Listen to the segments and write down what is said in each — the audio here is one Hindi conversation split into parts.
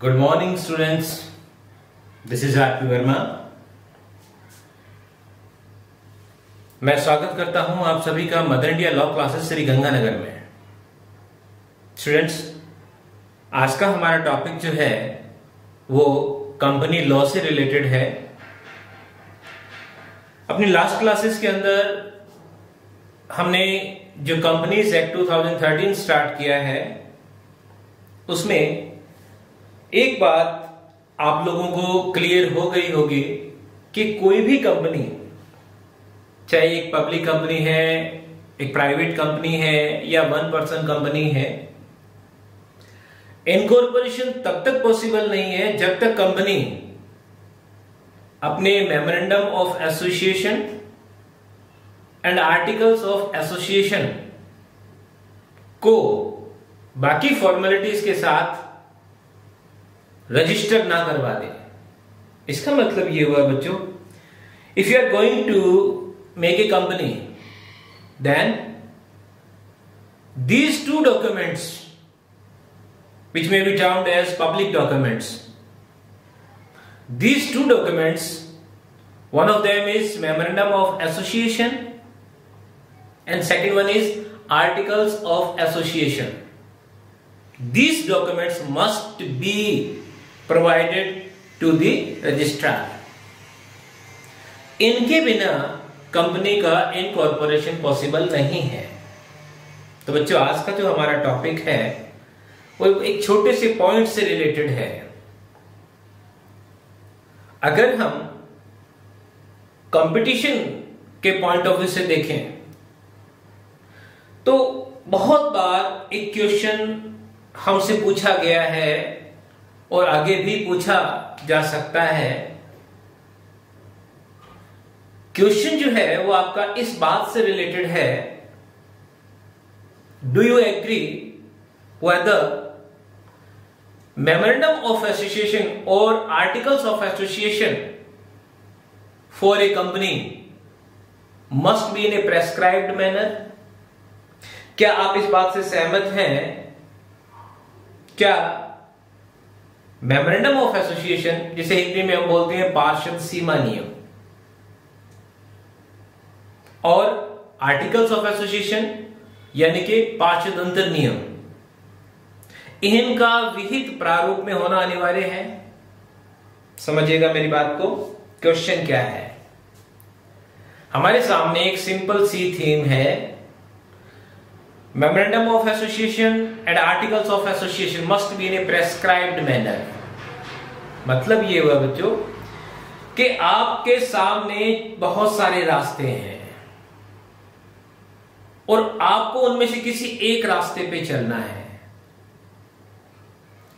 Good morning students, this is RP Verma. मैं स्वागत करता हूं आप सभी का mother India law classes Shri Ganganagar में। स्टूडेंट्स, आज का हमारा टॉपिक जो है वो कंपनी लॉ से रिलेटेड है। अपनी लास्ट क्लासेस के अंदर हमने जो कंपनीज एक्ट 2013 स्टार्ट किया है उसमें एक बात आप लोगों को क्लियर हो गई होगी कि कोई भी कंपनी, चाहे एक पब्लिक कंपनी है, एक प्राइवेट कंपनी है या वन पर्सन कंपनी है, इनकॉर्पोरेशन तब तक पॉसिबल नहीं है जब तक कंपनी अपने memorandum of association and articles of association को बाकी फॉर्मेलिटीज के साथ रजिस्टर ना करवा दे। इसका मतलब ये हुआ बच्चों, if you are going to make a company then these two documents which may be termed as public documents, these two documents, one of them is memorandum of association and second one is articles of association. These documents must be provided to the registrar. इनके बिना कंपनी का इनकॉर्पोरेशन पॉसिबल नहीं है। तो बच्चों, आज का जो हमारा टॉपिक है वो एक छोटे से पॉइंट से रिलेटेड है। अगर हम कंपटीशन के पॉइंट ऑफ व्यू से देखें तो बहुत बार एक क्वेश्चन हमसे पूछा गया है और आगे भी पूछा जा सकता है। क्वेश्चन जो है वो आपका इस बात से रिलेटेड है, do you agree whether memorandum of association और articles of association for a company must be in a prescribed manner? क्या आप इस बात से सहमत हैं? क्या मेमोरेंडम ऑफ एसोसिएशन, जिसे हिंदी में हम बोलते हैं पार्षद सीमा नियम, और आर्टिकल्स ऑफ एसोसिएशन यानी कि पार्षद अंतर नियम, इनका विहित प्रारूप में होना अनिवार्य है? समझिएगा मेरी बात को। क्वेश्चन क्या है? हमारे सामने एक सिंपल सी थीम है, Memorandum of Association and Articles of Association must be in a prescribed manner। मतलब ये हुआ बच्चों कि आपके सामने बहुत सारे रास्ते हैं और आपको उनमें से किसी एक रास्ते पे चलना है।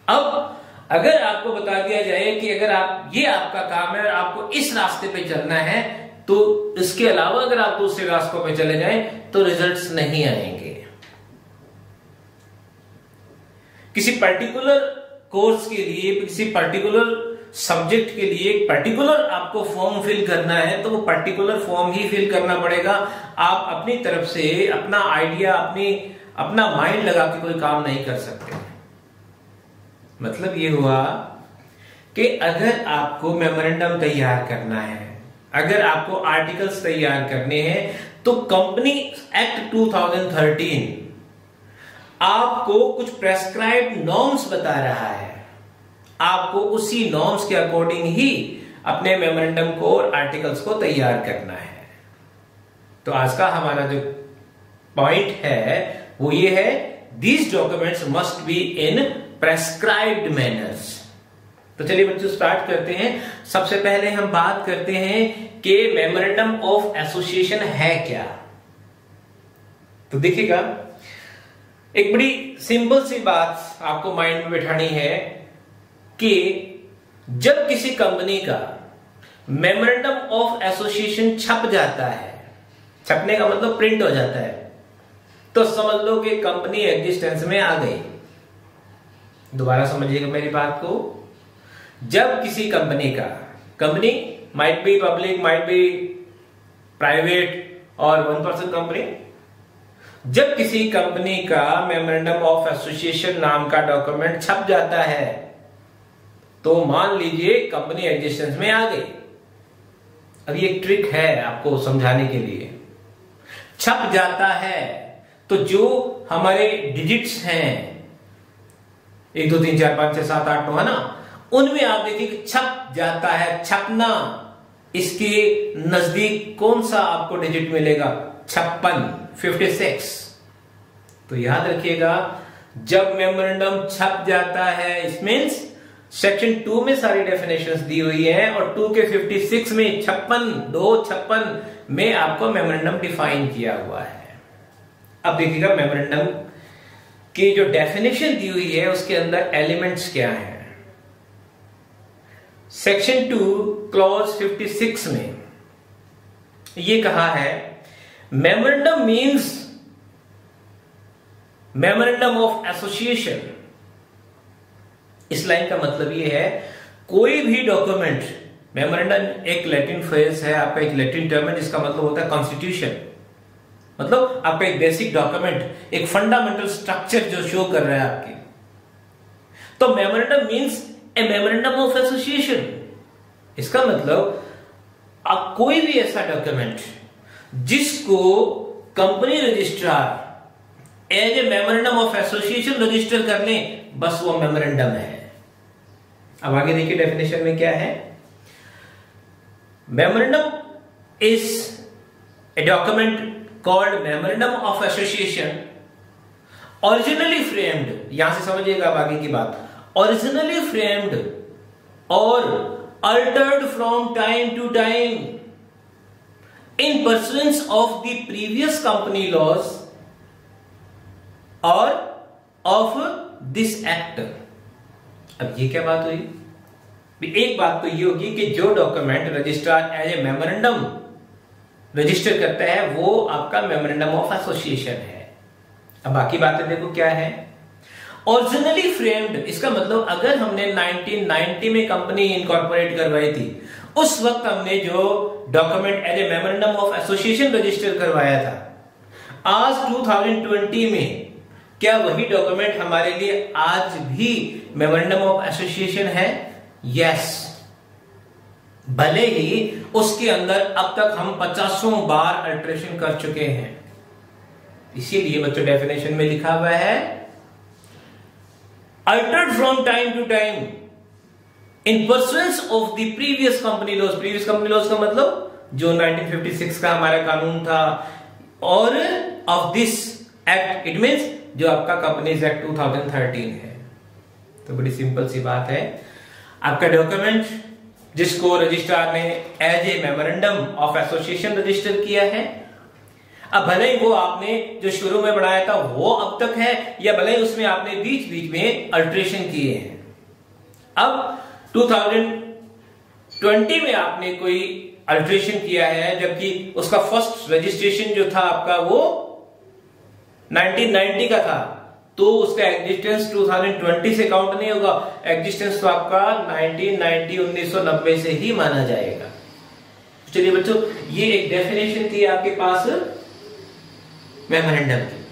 अब अगर आपको बता दिया जाए कि अगर आप, ये आपका काम है और आपको इस रास्ते पे चलना है, तो इसके अलावा अगर आप दूसरे रास्तों पे चले जाएं तो रिजल्ट्स नहीं आएंगे। किसी पर्टिकुलर कोर्स के लिए, किसी पर्टिकुलर सब्जेक्ट के लिए एक पर्टिकुलर आपको फॉर्म फिल करना है तो वो पर्टिकुलर फॉर्म ही फिल करना पड़ेगा। आप अपनी तरफ से अपना आइडिया, अपना माइंड लगा के कोई काम नहीं कर सकते। मतलब ये हुआ कि अगर आपको मेमोरेंडम तैयार करना है, अगर आपको आर्टिकल्स तैयार करने हैं, तो कंपनी एक्ट 2013 आपको कुछ प्रेस्क्राइब्ड नॉर्म्स बता रहा है। आपको उसी नॉर्म्स के अकॉर्डिंग ही अपने मेमोरेंडम को और आर्टिकल्स को तैयार करना है। तो आज का हमारा जो पॉइंट है वो ये है, these documents must be in prescribed manners. तो चलिए बच्चों स्टार्ट करते हैं। सबसे पहले हम बात करते हैं कि मेमोरेंडम ऑफ एसोसिएशन है क्या। तो देखिएगा, एक बड़ी सिंपल सी बात आपको माइंड में बैठानी है कि जब किसी कंपनी का मेमोरेंडम ऑफ एसोसिएशन छप जाता है, छपने का मतलब प्रिंट हो जाता है, तो समझ लो कि कंपनी एग्जिस्टेंस में आ गई। दोबारा समझिएगा मेरी बात को। जब किसी कंपनी का, company might be public, might be private और वन पर्सन कंपनी, जब किसी कंपनी का मेमोरेंडम ऑफ एसोसिएशन नाम का डॉक्यूमेंट छप जाता है तो मान लीजिए कंपनी एग्जिस्टेंस में आ गई। अभी एक ट्रिक है आपको समझाने के लिए। छप जाता है तो जो हमारे डिजिट्स हैं 1 2 3 4 5 6 7 8 9 है ना, उनमें आप देखिए कि छप जाता है, छपना, इसके नजदीक कौन सा आपको डिजिट मिलेगा? 56, 56। तो याद रखिएगा जब मेमोरेंडम छप जाता है, इट मींस सेक्शन 2 में सारी डेफिनेशंस दी हुई है और 2 के 56 में 56 में आपको मेमोरेंडम डिफाइन किया हुआ है। अब देखिएगा मेमोरेंडम की जो डेफिनेशन दी हुई है उसके अंदर एलिमेंट्स क्या हैं। सेक्शन 2 क्लॉज 56 में ये कहा है memorandum means memorandum of association. इस लाइन का मतलब ये है कोई भी डॉक्यूमेंट, मेमोरेंडम एक लैटिन फ्रेज है, आपका एक लैटिन टर्म है जिसका मतलब होता है कॉन्स्टिट्यूशन, मतलब आपका एक बेसिक डॉक्यूमेंट, एक फंडामेंटल स्ट्रक्चर जो शो कर रहा है आपकी। तो memorandum means a memorandum of association. इसका मतलब आप कोई भी ऐसा डॉक्यूमेंट जिसको company registrar as a memorandum of association register कर ले, बस वो मेमोरेंडम है। अब आगे देखिए डेफिनेशन में क्या है। Memorandum is a document called memorandum of association originally framed, यहां से समझिएगा अब आगे की बात, originally framed or altered from time to time in pursuance of the previous company laws or of this act. अब ये क्या बात हुई? एक बात तो ये होगी कि जो document registrar as a memorandum register करता है वो आपका मेमोरेंडम ऑफ एसोसिएशन है। अब बाकी बातें देखो क्या है। ओरिजिनली फ्रेम्ड, इसका मतलब अगर हमने 1990 में कंपनी इनकॉर्पोरेट करवाई थी, उस वक्त हमने जो document as a memorandum of association register करवाया था, आज 2020 में क्या वही डॉक्यूमेंट हमारे लिए आज भी मेमोरेंडम ऑफ एसोसिएशन है? यस। भले ही उसके अंदर अब तक हम 50 बार अल्टरेशन कर चुके हैं। इसीलिए बच्चों डेफिनेशन में लिखा हुआ है altered from time to time in pursuance of the previous company laws. Previous company laws का मतलब जो 1956 का हमारा कानून था, or of this act it means जो आपका कंपनीज एक्ट 2013 है। तो बड़ी सिंपल सी बात है, आपका डॉक्यूमेंट जिसको रजिस्ट्रार ने as a memorandum of association register किया है, अब भले ही वो आपने जो शुरू में बनाया था वो अब तक है, या भले ही उसमें आपने बीच बीच में अल्टरेशन किए हैं। अब 2020 में आपने कोई अल्टरेशन किया है, जबकि उसका फर्स्ट रजिस्ट्रेशन जो था आपका वो 1990 का था, तो उसका एग्जिस्टेंस 2020 से काउंट नहीं होगा। एग्जिस्टेंस तो आपका 1990 से ही माना जाएगा। चलिए बच्चों, ये एक डेफिनेशन थी आपके पास मेमोरेंडम की।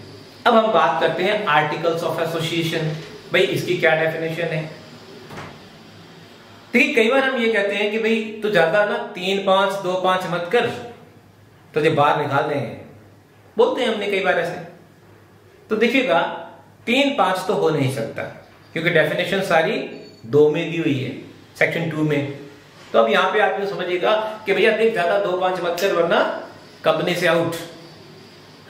अब हम बात करते हैं आर्टिकल्स ऑफ एसोसिएशन। भाई इसकी क्या डेफिनेशन है? देखिए कई बार हम ये कहते हैं कि भाई तू ज्यादा ना 3 5 2 5 मत कर, तुझे बाहर निकाल देंगे, बोलते हैं हमने कई बार ऐसे। तो देखिएगा 3 5 तो हो नहीं सकता, क्योंकि डेफिनेशन सारी 2 में दी हुई है, सेक्शन 2 में। तो अब यहां पे आप ये समझिएगा कि भैया देख ज्यादा 2 5 मत कर वरना कंपनी से आउट।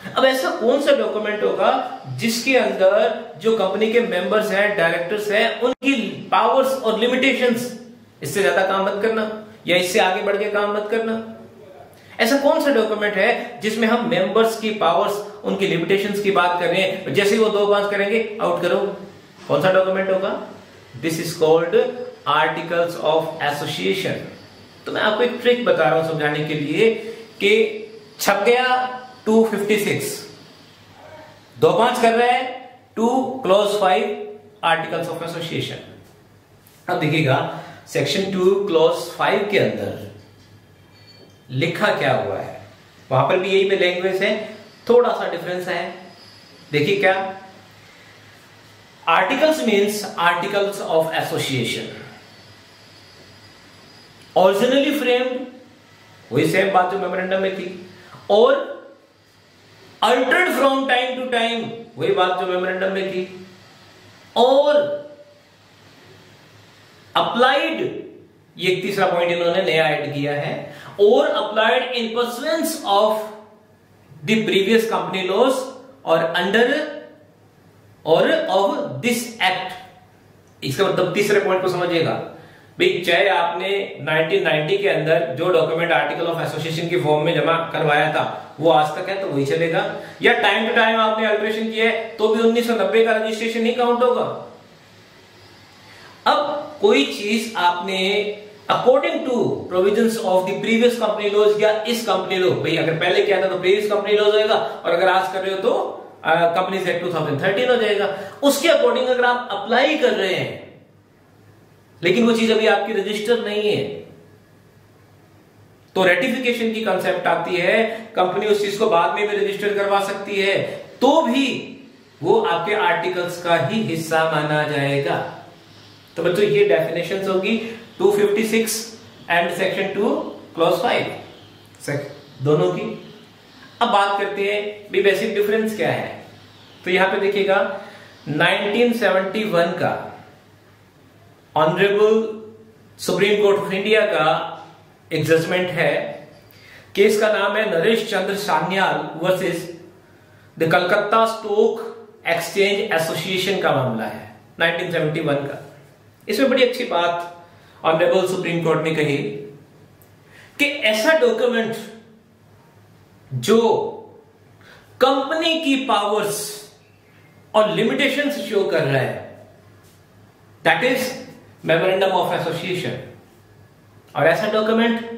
अब ऐसा कौन सा डॉक्यूमेंट होगा जिसके अंदर जो कंपनी के मेंबर्स हैं, डायरेक्टर्स हैं, उनकी पावर्स और लिमिटेशंस, इससे ज्यादा काम मत करना या इससे आगे बढ़ के काम मत करना, ऐसा कौन सा डॉक्यूमेंट है जिसमें हम मेंबर्स की पावर्स, उनकी लिमिटेशंस की बात कर रहे हैं, जैसे ही वो 2 5 करेंगे आउट करो? कौन सा डॉक्यूमेंट होगा? This is called articles of association. तो मैं आपको एक ट्रिक बता रहा हूं समझाने के लिए कि छप गया 256, 2 5 कर रहे हैं 2 क्लॉज 5 आर्टिकल्स ऑफ एसोसिएशन। अब देखिएगा सेक्शन 2 क्लॉज 5 के अंदर लिखा क्या हुआ है, वहां पर भी यही पे लैंग्वेज है, थोड़ा सा डिफरेंस है। देखिए क्या, articles means articles of association. Originally framed, वही सेम बात जो मेमोरेंडम में थी, or altered from time to time, वही बात जो मेमोरेंडम में थी, और अप्लाइड, ये तीसरा पॉइंट इन्होंने नया ऐड किया है, or applied in pursuance of the previous company laws or under or of this act. इसका मतलब तीसरे पॉइंट को समझिएगा भाई, चाहे आपने 1990 के अंदर जो डॉक्यूमेंट आर्टिकल ऑफ एसोसिएशन की फॉर्म में जमा करवाया था वो आज तक है तो वही चलेगा, या टाइम टू टाइम आपने अल्टरेशन किया है तो भी 1990 का रजिस्ट्रेशन ही काउंट होगा। अब कोई चीज आपने according to provisions of the previous company laws या इस कंपनी लॉ, भाई अगर पहले किया था तो प्रीवियस कंपनी लॉज होगा, और अगर आज कर रहे हो तो कंपनीज एक्ट 2013 हो जाएगा। उसके अकॉर्डिंग अगर आप अप्लाई कर रहे हैं लेकिन वो चीज अभी आपकी रजिस्टर नहीं है तो रेटिफिकेशन की कंसेप्ट आती है, कंपनी उस चीज को बाद में भी रजिस्टर करवा सकती है, तो भी वो आपके आर्टिकल्स का ही हिस्सा माना जाएगा। तो बच्चों ये डेफिनेशंस होगी 256 एंड सेक्शन 2 क्लॉज 5 दोनों की। अब बात करते हैं भी बेसिक डिफरेंस क्या है। तो यहां पे देखिएगा 1971 का honourable supreme court of India का एक जजमेंट है, केस का नाम है Naresh Chandra Sanyal versus the Calcutta stock exchange association का मामला है 1971 का। इसमें बड़ी अच्छी बात ऑनरेबल सुप्रीम कोर्ट ने कही कि ऐसा डॉक्यूमेंट जो कंपनी की पावर्स और लिमिटेशंस शो कर रहा है that is memorandum of association, और ऐसा डॉक्यूमेंट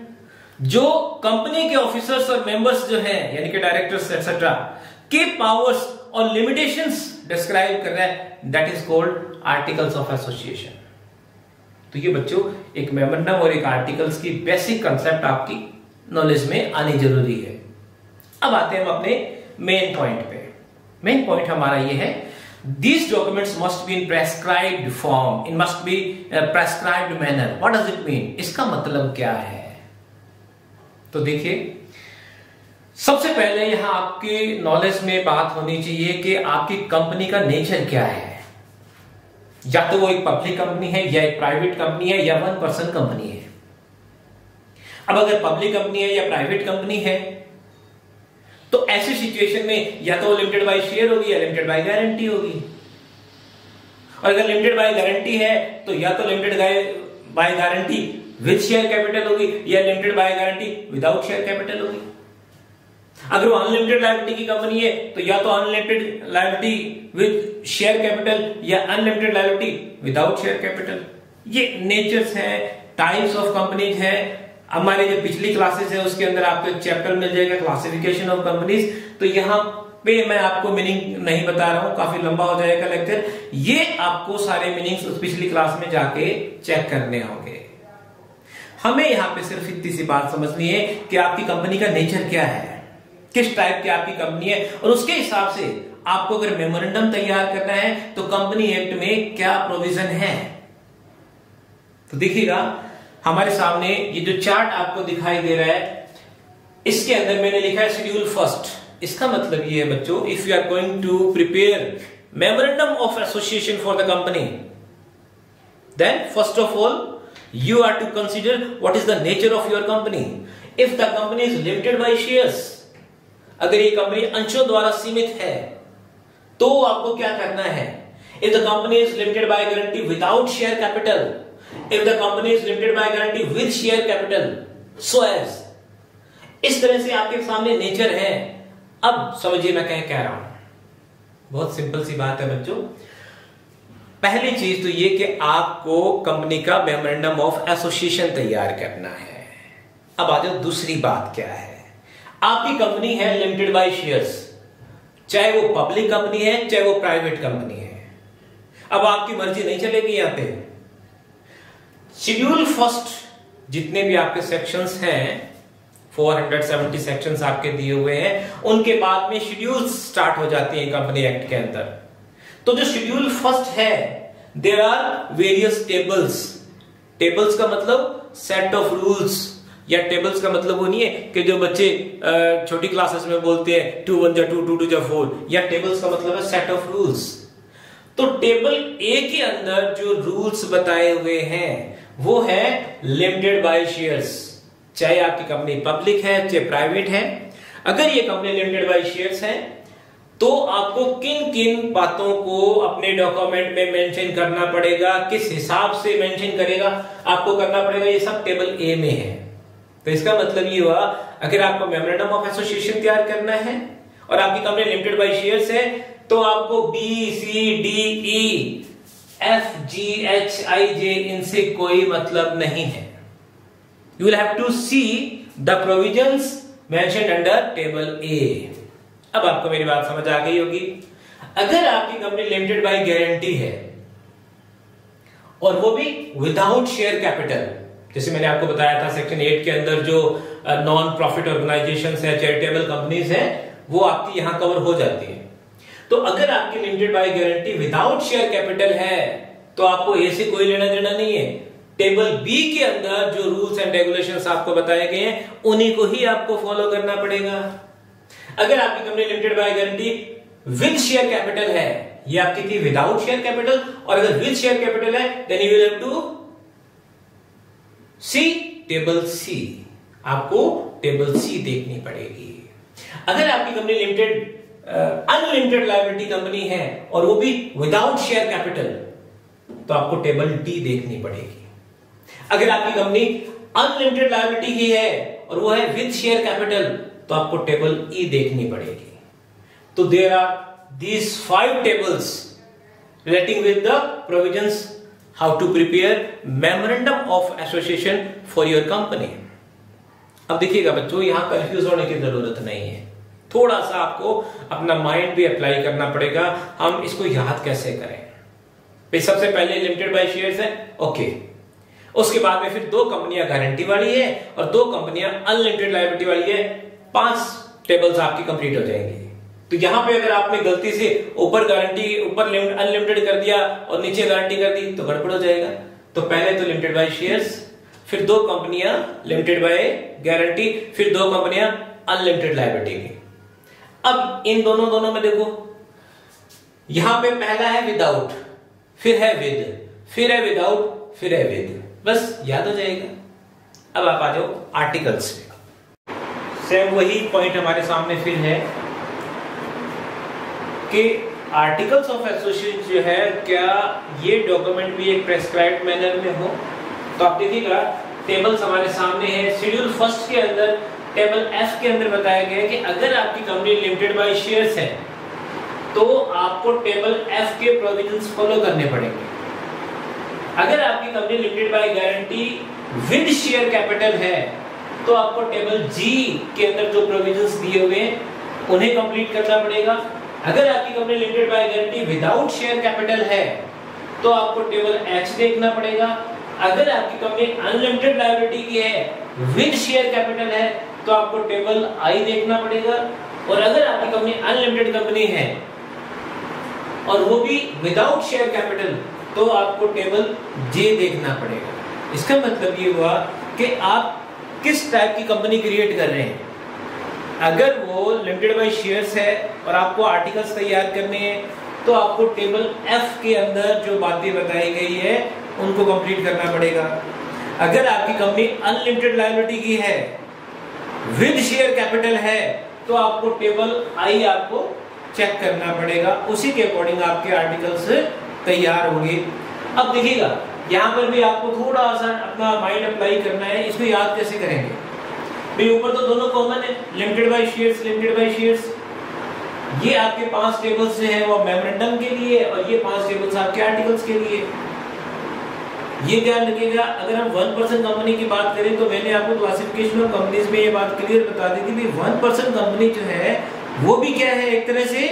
जो कंपनी के ऑफिसर्स और मेंबर्स जो हैं यानी कि डायरेक्टर्स एक्सेट्रा के पावर्स और लिमिटेशंस डिस्क्राइब कर रहा है that is called articles of association. तो ये बच्चों एक मेमोरेंडम और एक आर्टिकल्स की बेसिक कंसेप्ट आपकी नॉलेज में आनी जरूरी है। अब आते हैं हम अपने मेन पॉइंट पे। मेन पॉइंट हमारा ये है these documents must be in prescribed form, it must be prescribed manner. What does it mean? इसका मतलब क्या है? तो देखिए सबसे पहले यहां आपके नॉलेज में बात होनी चाहिए कि आपकी कंपनी का नेचर क्या है। या तो वो एक पब्लिक कंपनी है या एक प्राइवेट कंपनी है या वन पर्सन कंपनी है। अब अगर पब्लिक कंपनी है या प्राइवेट कंपनी है तो ऐसी सिचुएशन में या तो लिमिटेड बाय शेयर होगी या लिमिटेड बाय गारंटी होगी, और अगर लिमिटेड बाय गारंटी है तो या तो limited by guarantee with share capital होगी या limited by guarantee without share capital होगी। अगर वो अनलिमिटेड लायबिलिटी की कंपनी है तो या तो unlimited liability with share capital या unlimited liability without share capital. ये नेचर्स है, टाइप्स ऑफ कंपनीज है। हमारे जो पिछली क्लासेस है उसके अंदर आपको एक चैप्टर मिल जाएगा क्लासिफिकेशन ऑफ कंपनीज, तो यहां पे मैं आपको मीनिंग नहीं बता रहा हूं, काफी लंबा हो जाएगा लेक्चर। ये आपको सारे मीनिंग्स उस पिछली क्लास में जाके चेक करने होंगे। हमें यहां पे सिर्फ इतनी सी बात समझनी है कि आपकी कंपनी का नेचर क्या है, किस टाइप की आपकी कंपनी है, और उसके हिसाब से आपको अगर मेमोरेंडम तैयार करना है तो कंपनी एक्ट में क्या प्रोविजन है। तो देखिएगा हमारे सामने ये जो चार्ट आपको दिखाई दे रहा है इसके अंदर मैंने लिखा है शेड्यूल फर्स्ट। इसका मतलब ये है बच्चों, if you are going to prepare memorandum of association for the company then first of all you are to consider what is the nature of your company. If the company is limited by shares, अगर ये कंपनी अंशों द्वारा सीमित है तो आपको क्या करना है। If the company is limited by guarantee without share capital, if the company is limited by guarantee with share capital, so as, इस तरह से आपके सामने नेचर है। अब समझिए मैं कह रहा हूं, बहुत सिंपल सी बात है बच्चों। पहली चीज तो ये कि आपको कंपनी का मेमोरेंडम ऑफ एसोसिएशन तैयार करना है। अब आ जाओ दूसरी बात क्या है। आपकी कंपनी है लिमिटेड बाय शेयर्स, चाहे वो पब्लिक कंपनी है चाहे वो प्राइवेट कंपनी है। अब आपकी मर्जी नहीं चलेगी यहां पे। शेड्यूल फर्स्ट जितने भी आपके सेक्शंस हैं 470 सेक्शंस आपके दिए हुए हैं, उनके बाद में शेड्यूल स्टार्ट हो जाती है कंपनी एक्ट के अंदर। तो जो शेड्यूल फर्स्ट है there are various tables. Tables का मतलब सेट ऑफ रूल्स, या टेबल्स का मतलब वो नहीं है कि जो बच्चे छोटी क्लासेस में बोलते हैं 2 1 जा 2 2 2 जा 4, या टेबल्स का मतलब है सेट ऑफ रूल्स। तो टेबल ए के अंदर जो रूल्स बताए हुए हैं वो है लिमिटेड बाय शेयर्स, चाहे आपकी कंपनी पब्लिक है चाहे प्राइवेट है। अगर ये कंपनी लिमिटेड बाय शेयर्स है तो आपको किन किन बातों को अपने डॉक्यूमेंट में मेंशन करना पड़ेगा, किस हिसाब से मेंशन करेगा, आपको करना पड़ेगा, ये सब टेबल ए में है। तो इसका मतलब ये हुआ, अगर आपको मेमोरेंडम ऑफ एसोसिएशन तैयार करना है और आपकी कंपनी लिमिटेड बाय शेयर्स है तो आपको B C D E F G H I J इनसे कोई मतलब नहीं है। You will have to see the provisions mentioned under table A. अब आपको मेरी बात समझ आ गई होगी। अगर आपकी कंपनी लिमिटेड बाय गारंटी है और वो भी विदाउट शेयर कैपिटल, जैसे मैंने आपको बताया था सेक्शन 8 के अंदर जो नॉन प्रॉफिट ऑर्गेनाइजेशंस है, चैरिटेबल कंपनीज है, वो आपकी यहां कवर हो जाती है। तो अगर आपकी limited by guarantee without share capital है तो आपको ए से कोई लेना देना नहीं है। टेबल बी के अंदर जो रूल्स एंड रेगुलेशंस आपको बताए गए हैं उन्हीं को ही आपको फॉलो करना पड़ेगा। अगर आपकी company limited by guarantee with share capital है, ये आपकी थी विदाउट शेयर कैपिटल, और अगर विद शेयर कैपिटल है then you will have to see table C, आपको टेबल सी देखनी पड़ेगी। अगर आपकी company limited unlimited liability company है और वो भी विदाउट शेयर कैपिटल तो आपको टेबल डी देखनी पड़ेगी। अगर आपकी कंपनी अनलिमिटेड लायबिलिटी ही है और वो है विद शेयर कैपिटल तो आपको टेबल ई देखनी पड़ेगी। तो there are these 5 tables relating with the provisions how to prepare memorandum of association for your company. अब देखिएगा बच्चों, यहां कंफ्यूज होने की जरूरत नहीं है, थोड़ा सा आपको अपना माइंड भी अप्लाई करना पड़ेगा। हम इसको याद कैसे करें? सबसे पहले लिमिटेड बाय शेयर्स है, ओके। उसके बाद में फिर 2 कंपनियां गारंटी वाली है और 2 कंपनियां अनलिमिटेड लायबिलिटी वाली है। 5 टेबल्स आपकी कंप्लीट हो जाएंगे। तो यहां पे अगर आपने गलती से ऊपर गारंटी, ऊपर अनलिमिटेड कर दिया और नीचे गारंटी कर दी तो गड़बड़ हो जाएगा। तो पहले तो लिमिटेड बाय शेयर्स, फिर 2 कंपनियां लिमिटेड बाय गारंटी, फिर 2 कंपनियां अनलिमिटेड लायबिलिटी की। अब इन दोनों में देखो, यहां पे पहला है विदाउट, फिर है विद, फिर है विदाउट, फिर है विद, बस याद हो जाएगा। अब आप आ जाओ आर्टिकल्स पे। सेम वही पॉइंट हमारे सामने फिर है कि आर्टिकल्स ऑफ एसोसिएशन जो है, क्या ये डॉक्यूमेंट भी एक प्रेस्क्राइब्ड मैनर में हो? तो आप देखिएगा टेबल्स हमारे सामने है। शेड्यूल फर्स्ट के अंदर टेबल एफ के अंदर बताया गया है कि अगर आपकी कंपनी लिमिटेड बाय शेयर्स है तो आपको टेबल एफ के प्रोविजंस फॉलो करने पड़ेंगे। अगर आपकी company limited by guarantee with share capital है तो आपको टेबल जी के अंदर जो प्रोविजंस दिए हुए हैं उन्हें कंप्लीट करना पड़ेगा। अगर आपकी company limited by guarantee without share capital है तो आपको टेबल एच देखना पड़ेगा। अगर आपकी कंपनी अनलिमिटेड लायबिलिटी की है, विद शेयर कैपिटल है, तो आपको टेबल आई देखना पड़ेगा। और अगर आपकी कंपनी अनलिमिटेड कंपनी है और वो भी विदाउट शेयर कैपिटल तो आपको टेबल जे देखना पड़ेगा। इसका मतलब ये हुआ कि आप किस टाइप की कंपनी क्रिएट कर रहे हैं। अगर वो लिमिटेड बाय शेयर्स है और आपको आर्टिकल्स तैयार करने हैं तो आपको टेबल एफ के अंदर जो बातें बताई गई है उनको कंप्लीट करना पड़ेगा। अगर आपकी कंपनी अनलिमिटेड लायबिलिटी की है, विद शेयर कैपिटल है, तो आपको टेबल आई आपको चेक करना पड़ेगा। उसी के अकॉर्डिंग आपके आर्टिकल्स तैयार होंगे। अब देखिएगा यहां पर भी आपको थोड़ा सा अपना माइंड अप्लाई करना है। इसको याद कैसे करेंगे भाई? ऊपर तो दोनों कॉमन है, limited by shares, limited by shares. ये आपके 5 टेबल्स जो है वो मेमोरेंडम के लिए और ये 5 टेबल्स आपके आर्टिकल्स के लिए। ये ध्यान रखिएगा। अगर हम 1% कंपनी की बात करें तो मैंने आपको क्लासिफिकेशन ऑफ कंपनीज में ये बात क्लियर बता दी थी कि 1% कंपनी जो है वो भी क्या है, एक तरह से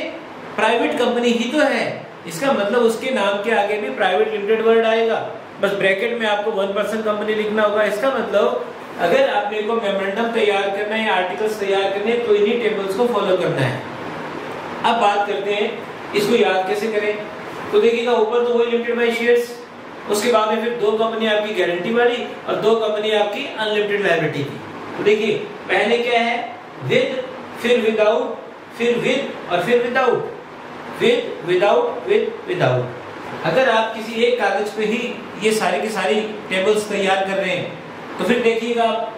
प्राइवेट कंपनी ही तो है। इसका मतलब उसके नाम के आगे भी प्राइवेट लिमिटेड वर्ड आएगा, बस ब्रैकेट में आपको 1% कंपनी लिखना होगा। इसका मतलब अगर आपने को मेमोरेंडम तैयार करना है या आर्टिकल्स तैयार करने तो इन्हीं टेबल्स को फॉलो करना है। अब बात करते हैं इसको याद कैसे करें। तो देखिएगा ऊपर तो वही लिमिटेड बाय शेयर्स उसके बाद में फिर 2 कंपनी आपकी गारंटी वाली और 2 कंपनी आपकी अनलिमिटेड लायबिलिटी की। तो देखिए पहले क्या है, विद, फिर विदाउट, फिर विद और फिर without, with, without, with, without. अगर आप किसी एक कागज पे ही ये सारी की सारी टेबल्स तैयार कर रहे हैं तो फिर देखिएगा आप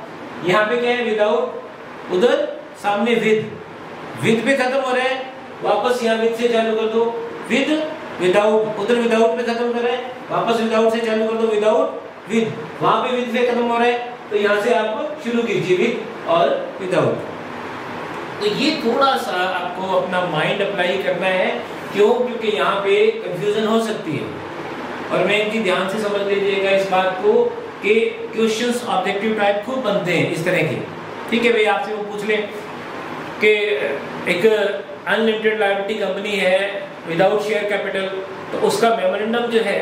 यहाँ पे क्या है, विदाउट, उधर सामने विद, विद पे खत्म हो रहा है, वापस यहाँ विद से चालू कर दो, विद, विदाउट, उधर विदाउट पे खत्म कर रहा है, वापस विदाउट से चालू कर दो, विदाउट, विद, वहां पे विद पे खत्म हो रहा है, तो यहाँ से आप शुरू कीजिए विद और विदाउट। तो ये थोड़ा सा आपको अपना माइंड अप्लाई करना है, क्यों? क्योंकि यहाँ पे कंफ्यूजन हो सकती है। और मैं इनकी ध्यान से समझ लीजिएगा इस बात को कि क्वेश्चंस ऑब्जेक्टिव टाइप खूब बनते हैं इस तरह के। ठीक है भाई, आपसे वो पूछ ले कि एक अनलिमिटेड लायबिलिटी कंपनी है विदाउट शेयर कैपिटल, तो उसका मेमोरेंडम जो है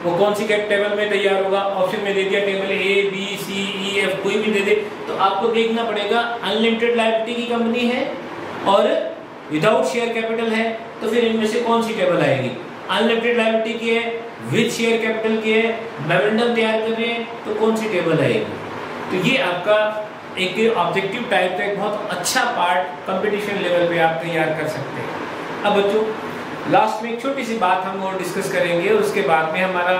वो कौन सी कैप टेबल में तैयार होगा? ऑप्शन में दे दिया टेबल ए, बी, सी, ई, एफ, कोई भी दे दे, तो आपको देखना पड़ेगा अनलिमिटेड लायबिलिटी की कंपनी है और विदाउट शेयर कैपिटल है, तो फिर इनमें से कौन सी टेबल आएगी? अनलिमिटेड लायबिलिटी की है, विद शेयर कैपिटल की है, मेमोरेंडम तैयार कर रहे हैं, तो कौन सी टेबल आएगी? तो ये आपका एक ऑब्जेक्टिव टाइप का एक बहुत अच्छा पार्ट कंपटीशन लेवल पे आप तैयार कर सकते हैं। अब बच्चों लास्ट में एक छोटी सी बात हम और डिस्कस करेंगे और उसके बाद में हमारा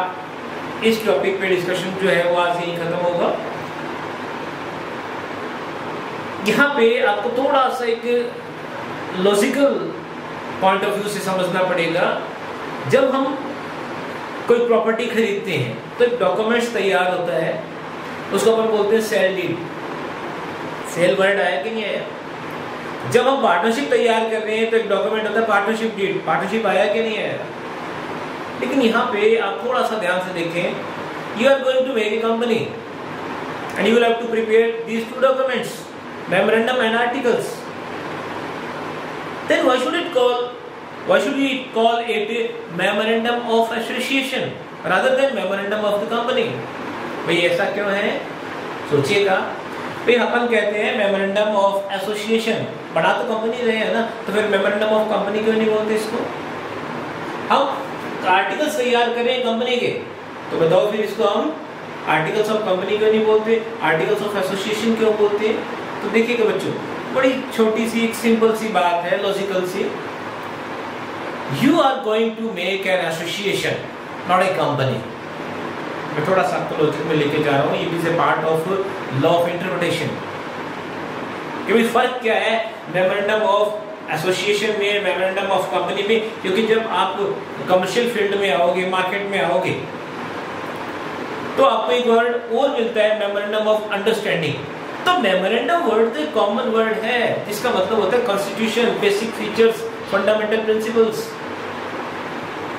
इस टॉपिक पे डिस्कशन जो है वो आज यही खत्म होगा। यहाँ पे आपको थोड़ा सा एक लॉजिकल पॉइंट ऑफ व्यू से समझना पड़ेगा। जब हम कोई प्रॉपर्टी खरीदते हैं तो एक डॉक्यूमेंट्स तैयार होता है, उसको अपन बोलते हैं सेल डीड। सेल वर्ड आया कि नहीं आया? जब हम पार्टनरशिप तैयार कर रहे हैं तो एक डॉक्यूमेंट होता है पार्टनरशिप डीड। पार्टनरशिप आया कि नहीं आया? लेकिन यहाँ पे आप थोड़ा सा ध्यान से देखें, you are going to make a company and you will have to prepare these 2 documents, memorandum and articles. Then why should we call it a memorandum of association rather than memorandum of the company? भाई ऐसा क्यों है? सोचिएगा। भाई अपन कहते हैं मेमोरेंडम ऑफ एसोसिएशन, बड़ा तो कंपनी रहे है ना, तो फिर मेमोरेंडम ऑफ कंपनी क्यों नहीं बोलते इसको? हम आर्टिकल्स तैयार करें कंपनी के, तो बताओ फिर इसको हम आर्टिकल्स ऑफ कंपनी क्यों नहीं बोलते, आर्टिकल्स ऑफ एसोसिएशन क्यों बोलते हैं? तो देखिएगा बच्चों, बड़ी छोटी सी एक सिंपल सी बात है, लॉजिकल सी। You are going to make an association, not a company. मैं थोड़ा सा आपको लॉजिक में लेके जा रहा हूँ, ये भी part of law of interpretation. क्योंकि फर्क क्या है मेमोरेंडम ऑफ एसोसिएशन में, मेमोरेंडम ऑफ कंपनी में? क्योंकि जब आप कमर्शियल फील्ड में आओगे, मार्केट में आओगे, तो आपको एक वर्ड और मिलता है, मेमोरेंडम ऑफ अंडरस्टैंडिंग। तो मेमोरेंडम वर्ड तो एक कॉमन वर्ड है जिसका मतलब होता है constitution, basic features, fundamental principles.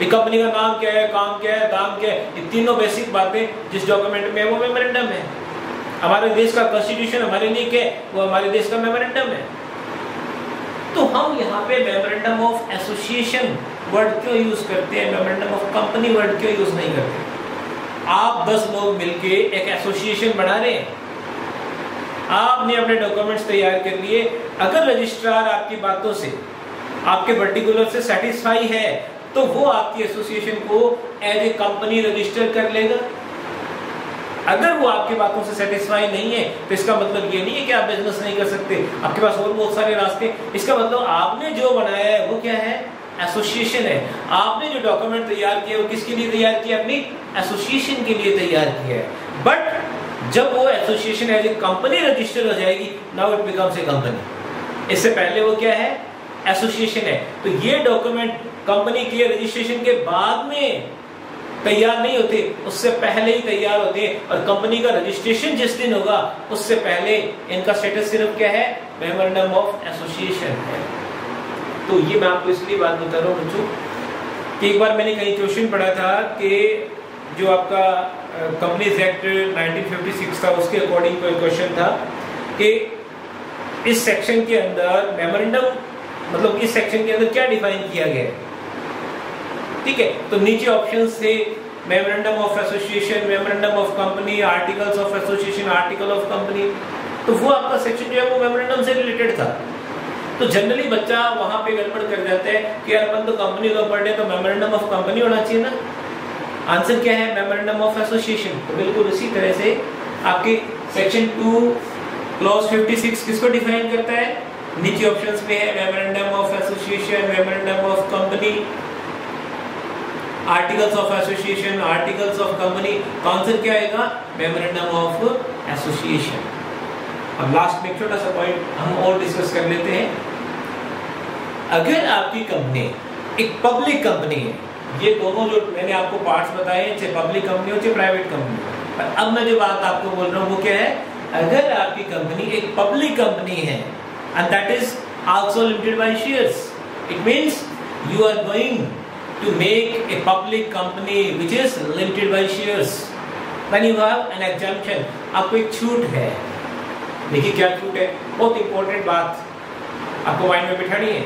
Company का नाम क्या है, काम क्या है, दाम क्या है, ये तीनों बेसिक बातें जिस डॉक्यूमेंट में है वो मेमोरेंडम है। हमारे देश का कॉन्स्टिट्यूशन हमारे लिए क्या है, वो हमारे देश का मेमोरेंडम है। तो हम यहाँ पे मेमोरेंडम ऑफ एसोसिएशन वर्ड क्यों यूज करते हैं, मेमोरेंडम ऑफ कंपनी वर्ड क्यों यूज नहीं करते? आप 10 लोग मिलके एक एसोसिएशन बना रहे हैं, आपने अपने डॉक्यूमेंट्स तैयार कर लिए। अगर रजिस्ट्रार आपकी बातों से, आपके पर्टिकुलर से सेटिस्फाई है, तो वो आपकी एसोसिएशन को एज ए कंपनी रजिस्टर कर लेगा। अगर वो आपकी बातों से सेटिस्फाई नहीं है, तो इसका मतलब ये नहीं है कि आप बिजनेस नहीं कर सकते, आपके पास और बहुत सारे रास्ते। इसका मतलब आपने जो बनाया है वो क्या है, एसोसिएशन है। आपने जो डॉक्यूमेंट तैयार किया वो किसके लिए तैयार किया, अपनी एसोसिएशन के लिए तैयार किया है। बट जब वो association as a company register हो जाएगी, now it becomes a company. इससे पहले वो क्या है, एसोसिएशन है। तो ये डॉक्यूमेंट कंपनी के रजिस्ट्रेशन के बाद में तैयार नहीं होते, उससे पहले ही तैयार होते हैं। और कंपनी का रजिस्ट्रेशन जिस दिन होगा उससे पहले इनका स्टेटस सिर्फ क्या है, मेमोरेंडम ऑफ एसोसिएशन है। तो ये मैं आपको इसलिए बात बता रहा हूँ बच्चों कि एक बार मैंने कहीं क्वेश्चन पढ़ा था कि जो आपका कंपनीज एक्ट 1956 था, उसके अकॉर्डिंग कोई क्वेश्चन था कि इस सेक्शन के अंदर मेमोरेंडम, मतलब इस सेक्शन के अंदर क्या डिफाइन किया गया है। ठीक है, तो नीचे ऑप्शंस थे memorandum of association, memorandum of company, articles of association, article of company. तो वो आपका सेक्शन जो है वो मेमोरेंडम से रिलेटेड था। तो जनरली बच्चा वहां पे गड़बड़ कर जाता है कि यार अपन तो कंपनी लॉ पढ़ रहे, तो मेमोरेंडम ऑफ कंपनी होना चाहिए ना। आंसर क्या है? Memorandum of association. तो बिल्कुल उसी तरह से आपके सेक्शन 2 क्लॉज 56 किसको डिफाइन करता है? नीचे ऑप्शंस में है memorandum of association, memorandum of company, articles of association, articles of company. तो आंसर क्या आएगा? Memorandum of association. अब लास्ट में एक छोटा सा पॉइंट हम और डिस्कस कर लेते हैं। अगर आपकी कंपनी एक पब्लिक कंपनी है, ये दोनों जो मैंने आपको पार्ट्स बताए, चाहे पब्लिक कंपनी हो चाहे प्राइवेट कंपनी हो, पर अब मैं जो बात आपको बोल रहा हूँ वो क्या है? अगर आपकी कंपनी एक पब्लिक कंपनी है and that is also limited by shares, it means you are going to make a public company which is limited by shares, then you have an exemption, आपको एक छूट है। देखिए क्या छूट है, बहुत इंपॉर्टेंट बात आपको माइंड में बिठानी है।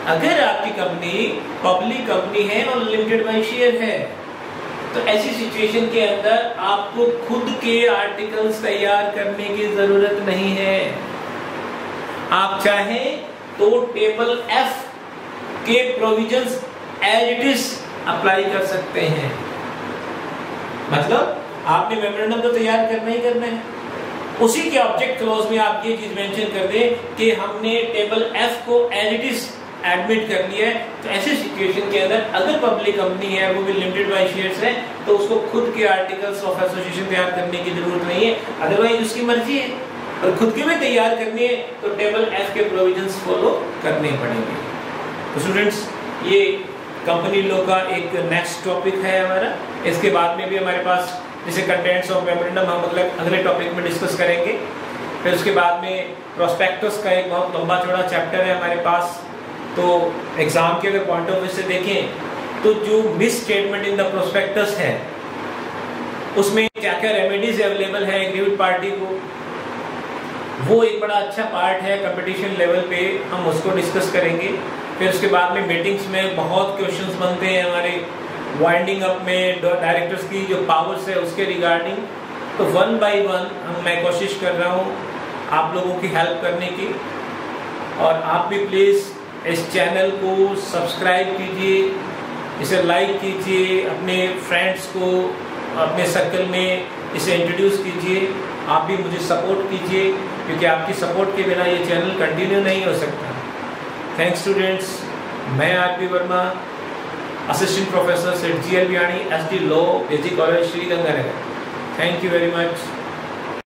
अगर आपकी कंपनी पब्लिक कंपनी है और लिमिटेड बाय शेयर है, तो ऐसी सिचुएशन के अंदर आपको खुद के आर्टिकल्स तैयार करने की जरूरत नहीं है। आप चाहें तो टेबल एफ के provisions as it is apply कर सकते हैं। मतलब आपने मेमोरेंडम तो तैयार करना ही करना है, उसी के ऑब्जेक्ट क्लॉज में आप ये चीज मेंशन कर दें कि हमने टेबल एफ को एज इट इज एडमिट कर लिया है। तो ऐसे सिचुएशन के अंदर अगर पब्लिक कंपनी है, वो भी लिमिटेड बाय शेयर्स है, तो उसको खुद के आर्टिकल्स ऑफ एसोसिएशन तैयार करने की जरूरत नहीं है। अदरवाइज उसकी मर्जी है, और खुद के में तैयार करनी है तो टेबल एफ के प्रोविजंस फॉलो करने पड़ेंगे। तो स्टूडेंट्स, ये कंपनी लॉ का एक नेक्स्ट टॉपिक है हमारा। इसके बाद में भी हमारे पास जैसे कंटेंट्स ऑफ मेमोरेंडम हम अगले टॉपिक में डिस्कस करेंगे। फिर उसके बाद में प्रोस्पेक्टस का एक बहुत लंबा चौड़ा चैप्टर है हमारे पास। तो एग्जाम के अगर पॉइंट ऑफ व्यू से देखें तो जो miss statement in the prospectus है, उसमें क्या क्या रेमेडीज अवेलेबल है एग्रीव्ड पार्टी को, वो एक बड़ा अच्छा पार्ट है। कंपटीशन लेवल पे हम उसको डिस्कस करेंगे। फिर उसके बाद में मीटिंग्स में बहुत क्वेश्चंस बनते हैं हमारे वाइंडिंग अप में डायरेक्टर्स की जो पावर्स है उसके रिगार्डिंग। तो वन बाय वन मैं कोशिश कर रहा हूँ आप लोगों की हेल्प करने की, और आप भी प्लीज़ इस चैनल को सब्सक्राइब कीजिए, इसे लाइक कीजिए, अपने फ्रेंड्स को अपने सर्कल में इसे इंट्रोड्यूस कीजिए। आप भी मुझे सपोर्ट कीजिए, क्योंकि आपकी सपोर्ट के बिना ये चैनल कंटिन्यू नहीं हो सकता। थैंक्स स्टूडेंट्स, मैं आरपी वर्मा, असिस्टेंट प्रोफेसर सेठ GL Biyani, SD law, PG college, Sriganganagar. Thank you very much.